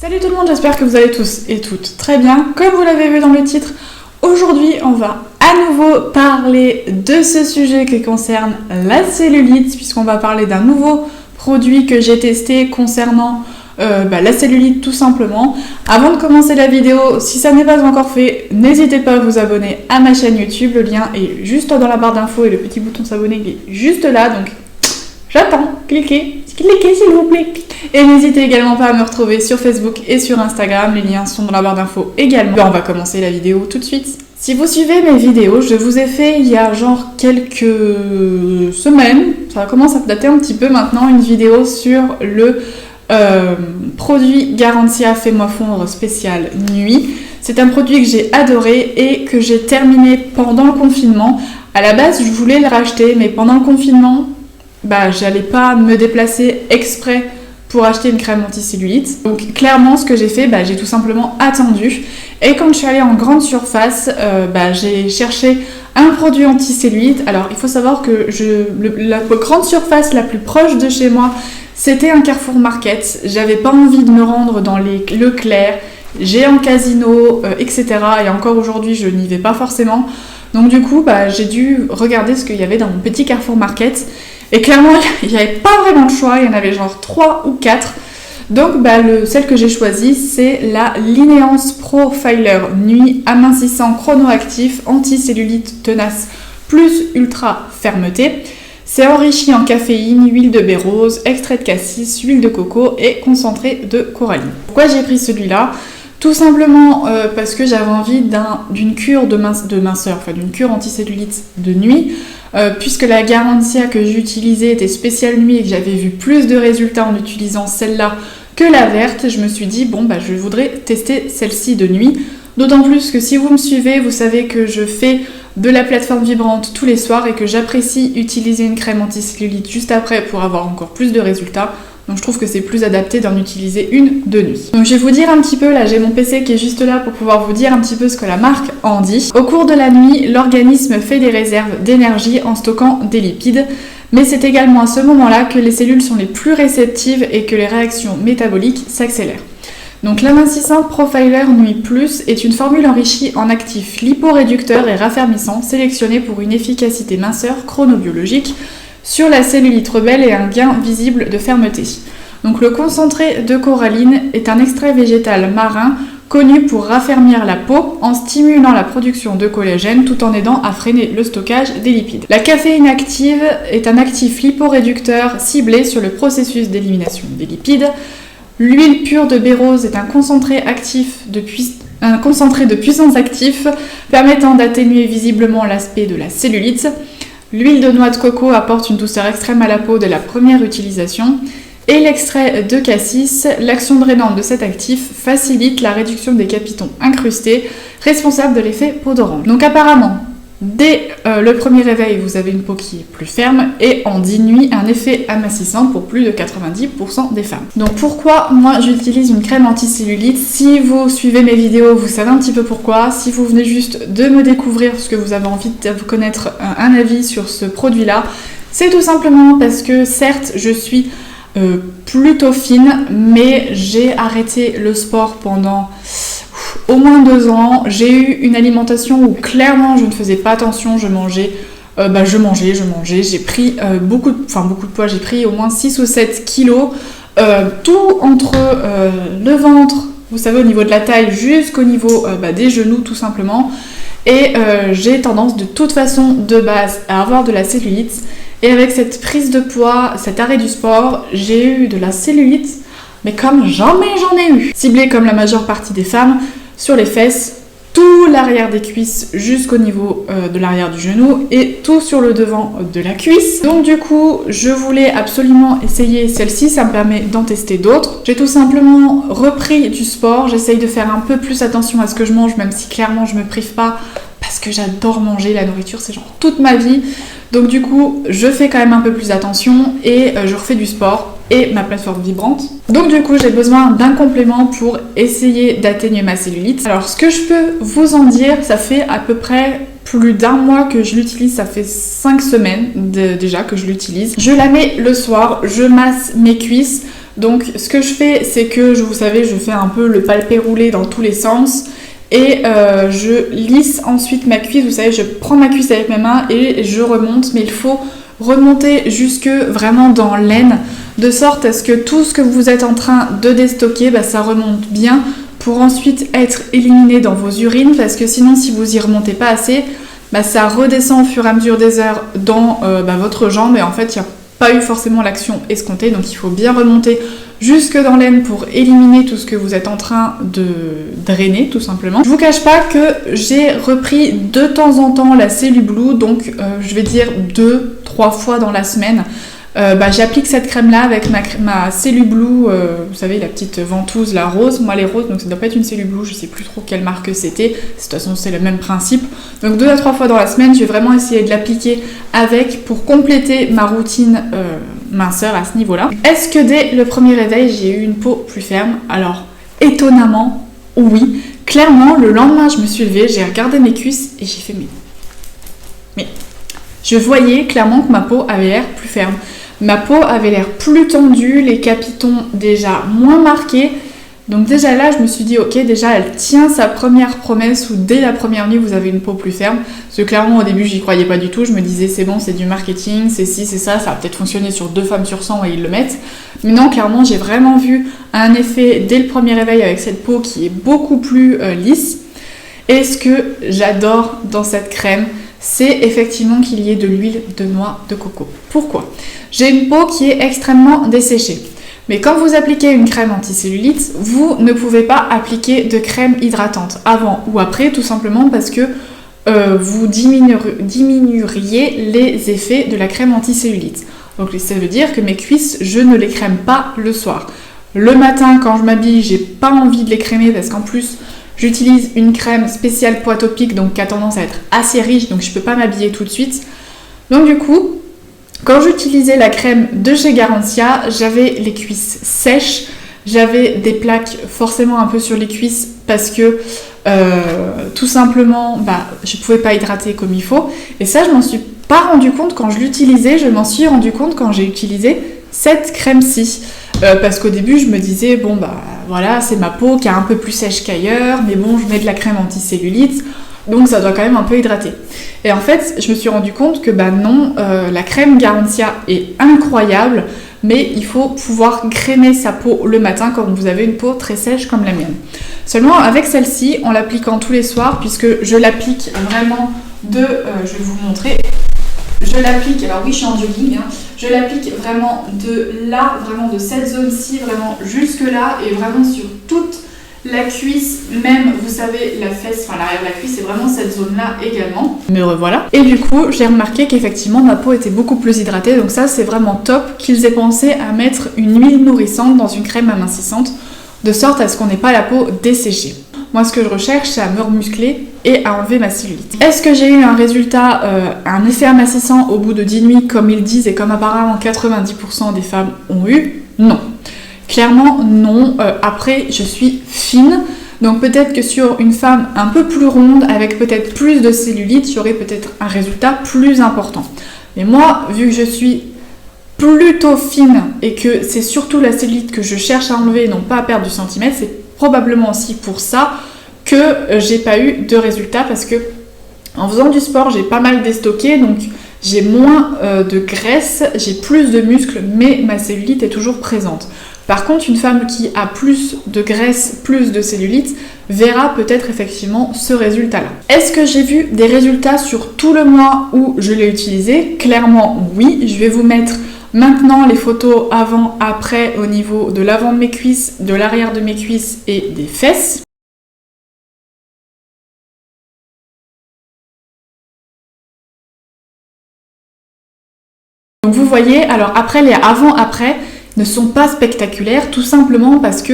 Salut tout le monde, j'espère que vous allez tous et toutes très bien. Comme vous l'avez vu dans le titre, aujourd'hui on va à nouveau parler de ce sujet qui concerne la cellulite, puisqu'on va parler d'un nouveau produit que j'ai testé concernant la cellulite tout simplement. Avant de commencer la vidéo, si ça n'est pas encore fait, n'hésitez pas à vous abonner à ma chaîne YouTube, le lien est juste dans la barre d'infos et le petit bouton s'abonner est juste là, donc j'attends, cliquez s'il vous plaît. Et n'hésitez également pas à me retrouver sur Facebook et sur Instagram, les liens sont dans la barre d'infos également. On va commencer la vidéo tout de suite. Si vous suivez mes vidéos, je vous ai fait il y a genre quelques semaines, ça commence à dater un petit peu maintenant, une vidéo sur le produit Garantia Fais-moi fondre spécial nuit. C'est un produit que j'ai adoré et que j'ai terminé pendant le confinement. À la base, je voulais le racheter, mais pendant le confinement, j'allais pas me déplacer exprès pour acheter une crème anti-cellulite. Donc clairement, ce que j'ai fait, j'ai tout simplement attendu. Et quand je suis allée en grande surface, j'ai cherché un produit anti-cellulite. Alors il faut savoir que la grande surface la plus proche de chez moi, c'était un Carrefour Market. J'avais pas envie de me rendre dans les Leclerc, Géant Casino, etc. Et encore aujourd'hui, je n'y vais pas forcément. Donc du coup, j'ai dû regarder ce qu'il y avait dans mon petit Carrefour Market. Et clairement, il n'y avait pas vraiment de choix, il y en avait genre 3 ou 4. Donc celle que j'ai choisie, c'est la Linéance Profiler Nuit amincissant chronoactif anti-cellulite tenace plus ultra fermeté. C'est enrichi en caféine, huile de baie rose, extrait de cassis, huile de coco et concentré de coralline. Pourquoi j'ai pris celui-là ? Tout simplement parce que j'avais envie d'une cure de minceur, enfin d'une cure anti-cellulite de nuit. Puisque la Garantia que j'utilisais était spéciale nuit et que j'avais vu plus de résultats en utilisant celle-là que la verte, je me suis dit je voudrais tester celle-ci de nuit. D'autant plus que si vous me suivez, vous savez que je fais de la plateforme vibrante tous les soirs et que j'apprécie utiliser une crème anti-cellulite juste après pour avoir encore plus de résultats. Donc je trouve que c'est plus adapté d'en utiliser une de nuit. Donc je vais vous dire un petit peu, là j'ai mon PC qui est juste là pour pouvoir vous dire un petit peu ce que la marque en dit. Au cours de la nuit, l'organisme fait des réserves d'énergie en stockant des lipides, mais c'est également à ce moment-là que les cellules sont les plus réceptives et que les réactions métaboliques s'accélèrent. Donc l'amincissant Profiler Nuit Plus est une formule enrichie en actifs liporéducteurs et raffermissants sélectionnés pour une efficacité minceur chronobiologique sur la cellulite rebelle et un gain visible de fermeté. Donc le concentré de coralline est un extrait végétal marin connu pour raffermir la peau en stimulant la production de collagène tout en aidant à freiner le stockage des lipides. La caféine active est un actif liporéducteur ciblé sur le processus d'élimination des lipides. L'huile pure de baie rose est un concentré de puissance actif permettant d'atténuer visiblement l'aspect de la cellulite. L'huile de noix de coco apporte une douceur extrême à la peau dès la première utilisation. Et l'extrait de cassis, l'action drainante de cet actif facilite la réduction des capitons incrustés, responsables de l'effet peau d'orange. Donc apparemment, dès le premier réveil, vous avez une peau qui est plus ferme et en 10 nuits, un effet amincissant pour plus de 90% des femmes. Donc pourquoi moi j'utilise une crème anti-cellulite ? Si vous suivez mes vidéos, vous savez un petit peu pourquoi. Si vous venez juste de me découvrir parce que vous avez envie de connaître un avis sur ce produit-là, c'est tout simplement parce que certes, je suis plutôt fine, mais j'ai arrêté le sport pendant au moins 2 ans. J'ai eu une alimentation où clairement je ne faisais pas attention, je mangeais, j'ai pris beaucoup de poids, j'ai pris au moins 6 ou 7 kilos, tout entre le ventre, vous savez au niveau de la taille jusqu'au niveau des genoux tout simplement, et j'ai tendance de toute façon de base à avoir de la cellulite. Et avec cette prise de poids, cet arrêt du sport, j'ai eu de la cellulite, mais comme jamais j'en ai eu. Ciblée comme la majeure partie des femmes, sur les fesses, tout l'arrière des cuisses jusqu'au niveau de l'arrière du genou et tout sur le devant de la cuisse. Donc du coup, je voulais absolument essayer celle-ci, ça me permet d'en tester d'autres. J'ai tout simplement repris du sport, j'essaye de faire un peu plus attention à ce que je mange, même si clairement je me prive pas, parce que j'adore manger, la nourriture c'est genre toute ma vie. Donc du coup, je fais quand même un peu plus attention et je refais du sport et ma plateforme vibrante. Donc du coup, j'ai besoin d'un complément pour essayer d'atténuer ma cellulite. Alors ce que je peux vous en dire, ça fait à peu près plus d'1 mois que je l'utilise, ça fait 5 semaines déjà que je l'utilise. Je la mets le soir, je masse mes cuisses. Donc ce que je fais, c'est que, vous savez, je fais un peu le palpé roulé dans tous les sens et je lisse ensuite ma cuisse. Vous savez, je prends ma cuisse avec mes mains et je remonte, mais il faut remonter jusque vraiment dans l'aine, de sorte à ce que tout ce que vous êtes en train de déstocker, ça remonte bien pour ensuite être éliminé dans vos urines, parce que sinon si vous y remontez pas assez, ça redescend au fur et à mesure des heures dans votre jambe et en fait il n'y a pas eu forcément l'action escomptée, donc il faut bien remonter jusque dans l'aine pour éliminer tout ce que vous êtes en train de drainer tout simplement. Je vous cache pas que j'ai repris de temps en temps la Cellublue, donc je vais dire 2-3 fois dans la semaine. J'applique cette crème là avec ma Cellublue, vous savez la petite ventouse, la rose, moi les roses, donc ça doit pas être une Cellublue, je sais plus trop quelle marque c'était, de toute façon c'est le même principe. Donc 2 à 3 fois dans la semaine, je vais vraiment essayer de l'appliquer avec pour compléter ma routine minceur à ce niveau là. Est-ce que dès le premier réveil j'ai eu une peau plus ferme? Alors étonnamment oui, clairement le lendemain je me suis levée, j'ai regardé mes cuisses et j'ai fait mais je voyais clairement que ma peau avait l'air plus ferme. Ma peau avait l'air plus tendue, les capitons déjà moins marqués. Donc déjà là, je me suis dit, ok, déjà elle tient sa première promesse où dès la première nuit, vous avez une peau plus ferme. Parce que clairement, au début, j'y croyais pas du tout. Je me disais, c'est bon, c'est du marketing, c'est ci, c'est ça va peut-être fonctionner sur 2 femmes sur 100 et ils le mettent. Mais non, clairement, j'ai vraiment vu un effet dès le premier réveil avec cette peau qui est beaucoup plus lisse. Et ce que j'adore dans cette crème, c'est effectivement qu'il y ait de l'huile de noix de coco. Pourquoi? J'ai une peau qui est extrêmement desséchée. Mais quand vous appliquez une crème anti-cellulite, vous ne pouvez pas appliquer de crème hydratante avant ou après, tout simplement parce que vous diminueriez les effets de la crème anti-cellulite. Donc ça veut dire que mes cuisses, je ne les crème pas le soir. Le matin, quand je m'habille, j'ai pas envie de les crémer parce qu'en plus, j'utilise une crème spéciale poids topique, donc qui a tendance à être assez riche, donc je peux pas m'habiller tout de suite. Donc du coup, quand j'utilisais la crème de chez Garantia, j'avais les cuisses sèches, j'avais des plaques forcément un peu sur les cuisses parce que tout simplement, je pouvais pas hydrater comme il faut. Et ça, je m'en suis pas rendu compte quand je l'utilisais, je m'en suis rendu compte quand j'ai utilisé cette crème-ci. Parce qu'au début, je me disais, voilà, c'est ma peau qui est un peu plus sèche qu'ailleurs, mais bon, je mets de la crème anti-cellulite, donc ça doit quand même un peu hydrater. Et en fait, je me suis rendu compte que non, la crème Garantia est incroyable, mais il faut pouvoir crémer sa peau le matin quand vous avez une peau très sèche comme la mienne. Seulement, avec celle-ci, en l'appliquant tous les soirs, puisque je l'applique vraiment je vais vous montrer. Je l'applique, alors oui je suis en jogging, je l'applique vraiment de là, vraiment de cette zone-ci, vraiment jusque là et vraiment sur toute la cuisse, même vous savez la fesse, enfin l'arrière de la cuisse, c'est vraiment cette zone-là également. Me revoilà. Et du coup j'ai remarqué qu'effectivement ma peau était beaucoup plus hydratée, donc ça c'est vraiment top qu'ils aient pensé à mettre une huile nourrissante dans une crème amincissante, de sorte à ce qu'on n'ait pas la peau desséchée. Moi, ce que je recherche, c'est à me remuscler et à enlever ma cellulite. Est-ce que j'ai eu un résultat, un effet amincissant au bout de 10 nuits, comme ils disent et comme apparemment 90% des femmes ont eu? Non. Clairement, non. Après, je suis fine. Donc peut-être que sur une femme un peu plus ronde, avec peut-être plus de cellulite, j'aurai peut-être un résultat plus important. Mais moi, vu que je suis plutôt fine et que c'est surtout la cellulite que je cherche à enlever et non pas à perdre du centimètre, c'est probablement aussi pour ça que j'ai pas eu de résultats, parce que en faisant du sport j'ai pas mal déstocké, donc j'ai moins de graisse, j'ai plus de muscles, mais ma cellulite est toujours présente. Par contre, une femme qui a plus de graisse, plus de cellulite, verra peut-être effectivement ce résultat-là. Est-ce que j'ai vu des résultats sur tout le mois où je l'ai utilisé? Clairement oui, je vais vous mettre maintenant les photos avant-après au niveau de l'avant de mes cuisses, de l'arrière de mes cuisses et des fesses. Donc vous voyez, alors après les avant-après ne sont pas spectaculaires, tout simplement parce que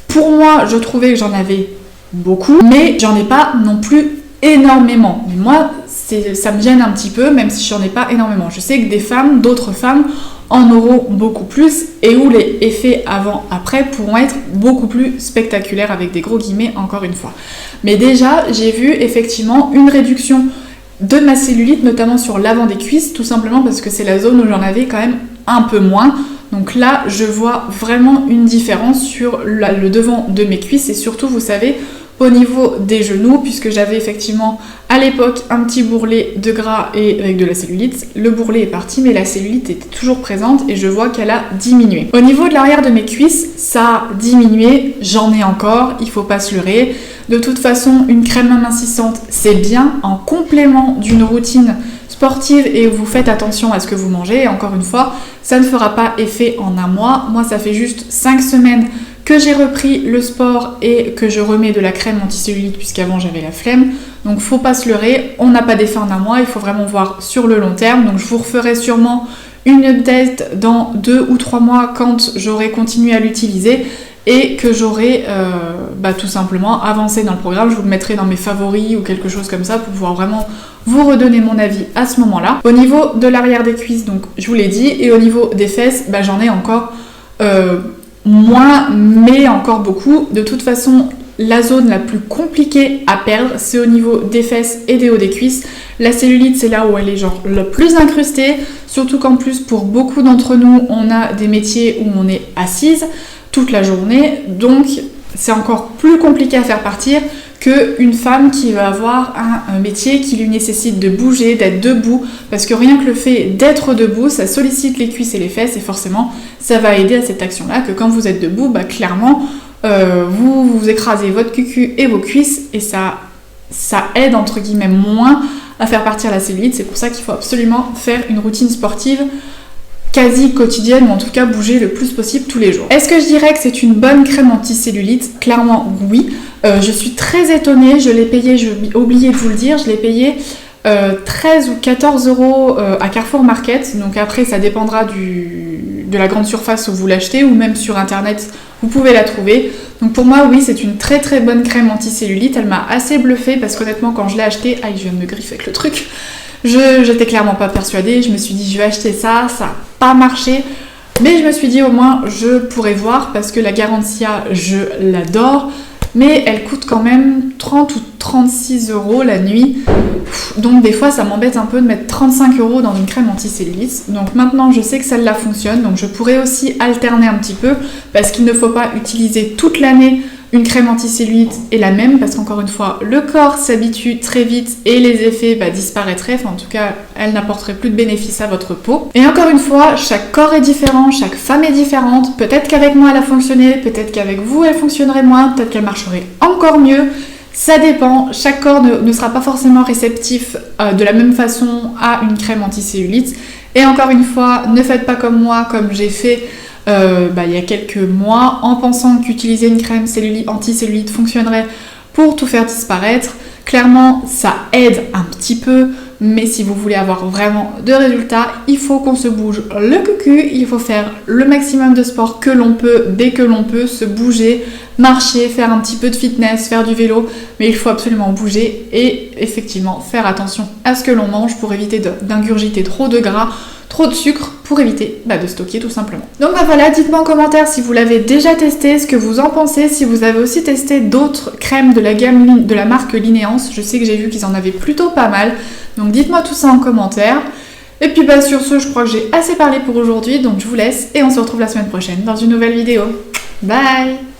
pour moi je trouvais que j'en avais beaucoup, mais j'en ai pas non plus énormément. Mais moi ça me gêne un petit peu, même si j'en ai pas énormément. Je sais que d'autres femmes en auront beaucoup plus et où les effets avant-après pourront être beaucoup plus spectaculaires, avec des gros guillemets encore une fois. Mais déjà, j'ai vu effectivement une réduction de ma cellulite, notamment sur l'avant des cuisses, tout simplement parce que c'est la zone où j'en avais quand même un peu moins. Donc là, je vois vraiment une différence sur le devant de mes cuisses et surtout, vous savez, au niveau des genoux, puisque j'avais effectivement à l'époque un petit bourrelet de gras et avec de la cellulite. Le bourrelet est parti, mais la cellulite était toujours présente et je vois qu'elle a diminué. Au niveau de l'arrière de mes cuisses, ça a diminué, j'en ai encore, il faut pas se leurrer. De toute façon, une crème amincissante, c'est bien en complément d'une routine sportive et où vous faites attention à ce que vous mangez. Et encore une fois, ça ne fera pas effet en un mois. Moi, ça fait juste 5 semaines que j'ai repris le sport et que je remets de la crème anti-cellulite puisqu'avant j'avais la flemme. Donc faut pas se leurrer, on n'a pas d'effet en un mois, il faut vraiment voir sur le long terme. Donc je vous referai sûrement une update dans 2 ou 3 mois quand j'aurai continué à l'utiliser et que j'aurai tout simplement avancé dans le programme. Je vous le mettrai dans mes favoris ou quelque chose comme ça pour pouvoir vraiment vous redonner mon avis à ce moment-là. Au niveau de l'arrière des cuisses, donc je vous l'ai dit, et au niveau des fesses, j'en ai encore moins, mais encore beaucoup. De toute façon, la zone la plus compliquée à perdre, c'est au niveau des fesses et des hauts des cuisses. La cellulite, c'est là où elle est le plus incrustée, surtout qu'en plus, pour beaucoup d'entre nous, on a des métiers où on est assise toute la journée, donc c'est encore plus compliqué à faire partir qu'une femme qui va avoir un métier qui lui nécessite de bouger, d'être debout, parce que rien que le fait d'être debout, ça sollicite les cuisses et les fesses, et forcément, ça va aider à cette action-là, que quand vous êtes debout, clairement, vous écrasez votre cucu et vos cuisses, et ça aide, entre guillemets, moins à faire partir la cellulite. C'est pour ça qu'il faut absolument faire une routine sportive quasi quotidienne, ou en tout cas bouger le plus possible tous les jours. Est-ce que je dirais que c'est une bonne crème anti-cellulite? Clairement oui. Je suis très étonnée, je l'ai payé, j'ai oublié de vous le dire, je l'ai payé 13 ou 14 euros à Carrefour Market. Donc après ça dépendra de la grande surface où vous l'achetez, ou même sur internet vous pouvez la trouver. Donc pour moi oui, c'est une très très bonne crème anti-cellulite. Elle m'a assez bluffée parce qu'honnêtement quand je l'ai achetée, je viens de me griffer avec le truc, j'étais clairement pas persuadée. Je me suis dit je vais acheter ça n'a pas marché, mais je me suis dit au moins je pourrais voir, parce que la Garancia je l'adore, mais elle coûte quand même 30 ou 36 euros la nuit. Donc des fois ça m'embête un peu de mettre 35 euros dans une crème anti-cellulite. Donc maintenant je sais que celle-là fonctionne, donc je pourrais aussi alterner un petit peu, parce qu'il ne faut pas utiliser toute l'année une crème anti-cellulite est la même, parce qu'encore une fois, le corps s'habitue très vite et les effets disparaîtraient. Enfin, en tout cas, elle n'apporterait plus de bénéfices à votre peau. Et encore une fois, chaque corps est différent, chaque femme est différente. Peut-être qu'avec moi, elle a fonctionné, peut-être qu'avec vous, elle fonctionnerait moins, peut-être qu'elle marcherait encore mieux. Ça dépend, chaque corps ne sera pas forcément réceptif de la même façon à une crème anti-cellulite. Et encore une fois, ne faites pas comme moi, comme j'ai fait il y a quelques mois, en pensant qu'utiliser une crème anti-cellulite fonctionnerait pour tout faire disparaître. Clairement, ça aide un petit peu, mais si vous voulez avoir vraiment de résultats, il faut qu'on se bouge le cucu, il faut faire le maximum de sport que l'on peut, dès que l'on peut, se bouger, marcher, faire un petit peu de fitness, faire du vélo, mais il faut absolument bouger et effectivement faire attention à ce que l'on mange pour éviter d'ingurgiter trop de gras, trop de sucre, pour éviter de stocker tout simplement. Donc voilà, dites-moi en commentaire si vous l'avez déjà testé, ce que vous en pensez, si vous avez aussi testé d'autres crèmes de la gamme de la marque Linéance. Je sais que j'ai vu qu'ils en avaient plutôt pas mal, donc dites-moi tout ça en commentaire. Et puis sur ce, je crois que j'ai assez parlé pour aujourd'hui, donc je vous laisse et on se retrouve la semaine prochaine dans une nouvelle vidéo. Bye!